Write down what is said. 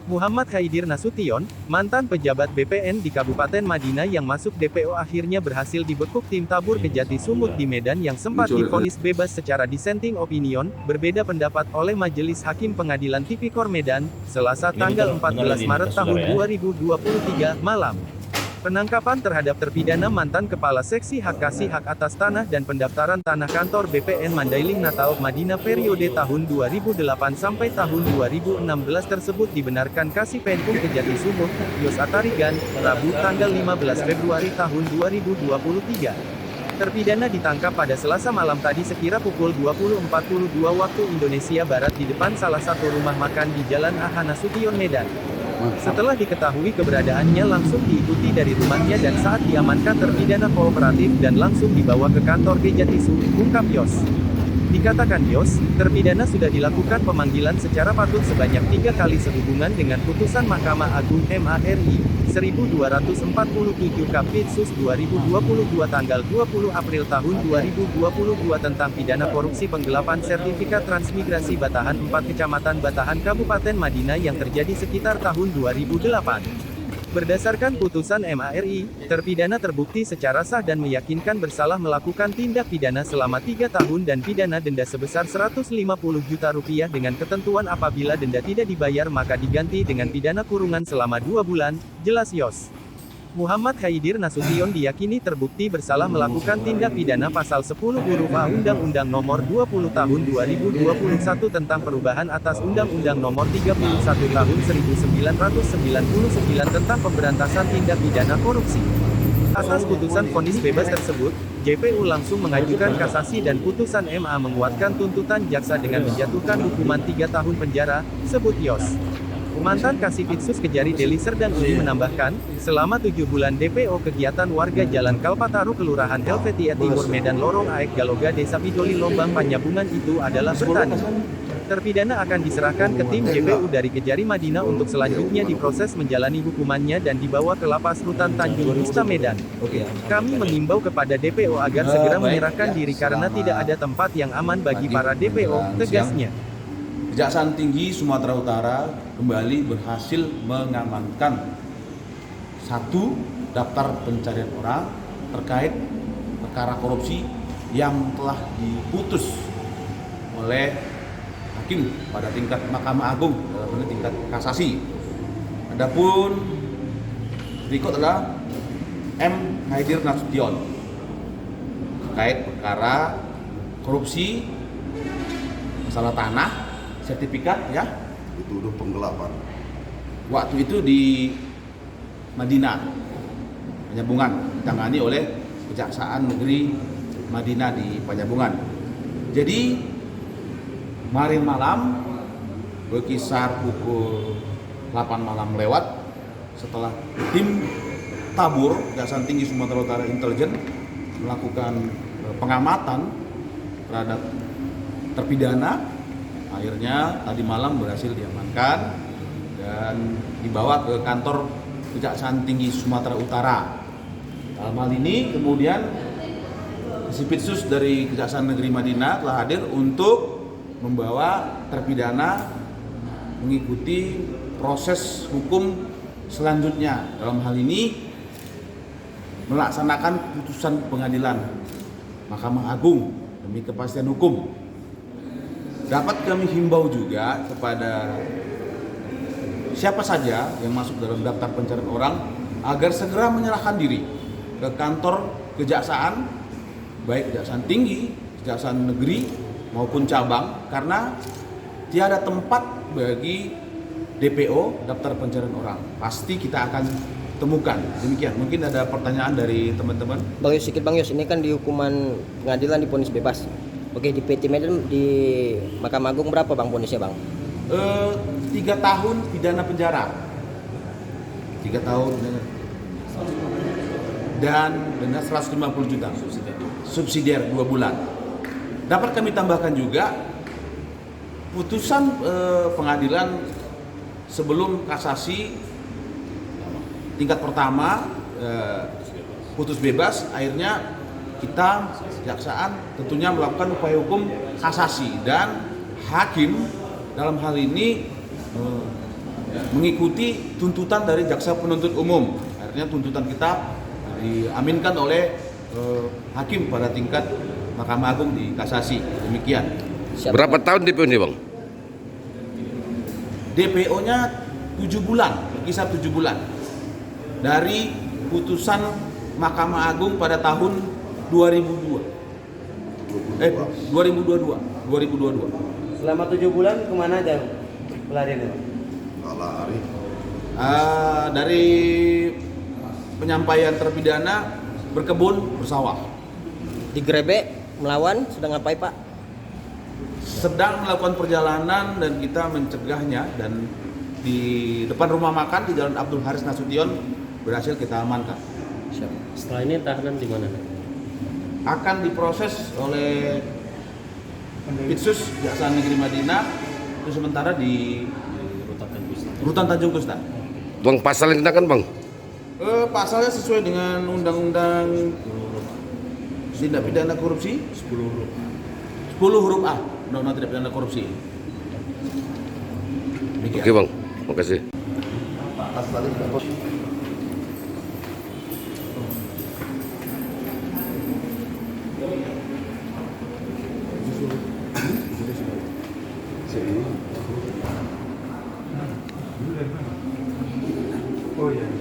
Muhammad Khaidir Nasution, mantan pejabat BPN di Kabupaten Madinah yang masuk DPO akhirnya berhasil dibekuk tim tabur Kejati Sumut di Medan yang sempat divonis bebas secara dissenting opinion, berbeda pendapat oleh Majelis Hakim Pengadilan Tipikor Medan, Selasa tanggal 14 Maret tahun 2023, malam. Penangkapan terhadap terpidana mantan Kepala Seksi Hak Kasih Hak Atas Tanah dan Pendaftaran Tanah Kantor BPN Mandailing Natal Madinah periode tahun 2008 sampai tahun 2016 tersebut dibenarkan Kasih Penkum Kejati Sumut, Yos Atarigan, Rabu tanggal 15 Februari tahun 2023. Terpidana ditangkap pada Selasa malam tadi sekira pukul 20.42 waktu Indonesia Barat di depan salah satu rumah makan di Jalan AH Nasution Medan. Setelah diketahui keberadaannya langsung diikuti dari rumahnya dan saat diamankan terpidana kooperatif dan langsung dibawa ke kantor Kejati Sumut, ungkap Yos. Dikatakan Yos, terpidana sudah dilakukan pemanggilan secara patut sebanyak 3 kali sehubungan dengan putusan Mahkamah Agung MARI 1247 Kapitsus 2022 tanggal 20 April tahun 2022 tentang pidana korupsi penggelapan sertifikat transmigrasi Batahan 4 Kecamatan Batahan Kabupaten Madinah yang terjadi sekitar tahun 2008. Berdasarkan putusan MARI, terpidana terbukti secara sah dan meyakinkan bersalah melakukan tindak pidana selama 3 tahun dan pidana denda sebesar Rp150 juta dengan ketentuan apabila denda tidak dibayar maka diganti dengan pidana kurungan selama 2 bulan, jelas Yos. Muhammad Khaidir Nasution diyakini terbukti bersalah melakukan tindak pidana pasal 10 huruf A Undang-Undang Nomor 20 Tahun 2021 tentang perubahan atas Undang-Undang Nomor 31 Tahun 1999 tentang pemberantasan tindak pidana korupsi. Atas putusan vonis bebas tersebut, JPU langsung mengajukan kasasi dan putusan MA menguatkan tuntutan jaksa dengan menjatuhkan hukuman 3 tahun penjara, sebut Yos. Mantan Kasipitsus Kejari Deli Serdang ini menambahkan, selama 7 bulan DPO kegiatan warga Jalan Kalpataru Kelurahan Helvetia Timur Medan Lorong Aek Galoga Desa Pidoli Lombang Panyabungan itu adalah bertani. Terpidana akan diserahkan ke tim JPU dari Kejari Madinah untuk selanjutnya diproses menjalani hukumannya dan dibawa ke Lapas Rutan Tanjung Vista Medan. Kami mengimbau kepada DPO agar segera menyerahkan diri karena tidak ada tempat yang aman bagi para DPO, tegasnya. Kejaksaan Tinggi Sumatera Utara kembali berhasil mengamankan 1 daftar pencarian orang terkait perkara korupsi yang telah diputus oleh hakim pada tingkat Mahkamah Agung dalam tingkat kasasi. Adapun berikut adalah M. Khaidir Nasution terkait perkara korupsi masalah tanah sertifikat ya, dituduh penggelapan. Waktu itu di Madinah, Panyabungan, ditangani oleh Kejaksaan Negeri Madinah di Panyabungan. Jadi kemarin malam berkisar pukul 8 malam lewat setelah tim tabur Kejaksaan Tinggi Sumatera Utara Intelijen melakukan pengamatan terhadap terpidana, akhirnya tadi malam berhasil diamankan dan dibawa ke kantor Kejaksaan Tinggi Sumatera Utara. Dalam hal ini kemudian Kasipitsus dari Kejaksaan Negeri Madinah telah hadir untuk membawa terpidana mengikuti proses hukum selanjutnya. Dalam hal ini melaksanakan putusan pengadilan Mahkamah Agung demi kepastian hukum. Dapat kami himbau juga kepada siapa saja yang masuk dalam daftar pencarian orang agar segera menyerahkan diri ke kantor kejaksaan, baik Kejaksaan Tinggi, Kejaksaan Negeri maupun cabang, karena tiada tempat bagi DPO daftar pencarian orang. Pasti kita akan temukan. Demikian. Mungkin ada pertanyaan dari teman-teman. Bang Yos, sedikit Bang Yos, ini kan di hukuman pengadilan divonis bebas. Oke, di PT Medan di Mahkamah Agung berapa Bang vonisnya Bang? 3 tahun pidana penjara. 3 tahun dan denda 150 juta. Subsidiar 2 bulan. Dapat kami tambahkan juga putusan pengadilan sebelum kasasi tingkat pertama putus bebas, akhirnya kita kejaksaan tentunya melakukan upaya hukum kasasi dan hakim dalam hal ini mengikuti tuntutan dari jaksa penuntut umum. Artinya tuntutan kita diaminkan oleh hakim pada tingkat Mahkamah Agung di kasasi. Demikian. Siap. Berapa tahun DPO ini bang? DPO-nya 7 bulan, berkisar 7 bulan. Dari putusan Mahkamah Agung pada tahun 2022. 2022. Selama 7 bulan kemana aja pelariannya? Dari penyampaian terpidana berkebun, bersawah. Digrebek, melawan, sedang ngapain Pak? Sedang melakukan perjalanan dan kita mencegahnya, dan di depan rumah makan di Jalan Abdul Haris Nasution berhasil kita amankan. Siap. Setelah ini tahanan di mana? Akan diproses oleh Pitsus Jaksa Negeri Madinah itu sementara di Rutan Tanjung Kusta. Bang, pasal yang dikenakan bang? Pasalnya sesuai dengan Undang-Undang Tindak Pidana Korupsi 10 huruf A, Undang-Undang Tindak Pidana Korupsi. Demikian. Oke bang, makasih. Oh iya.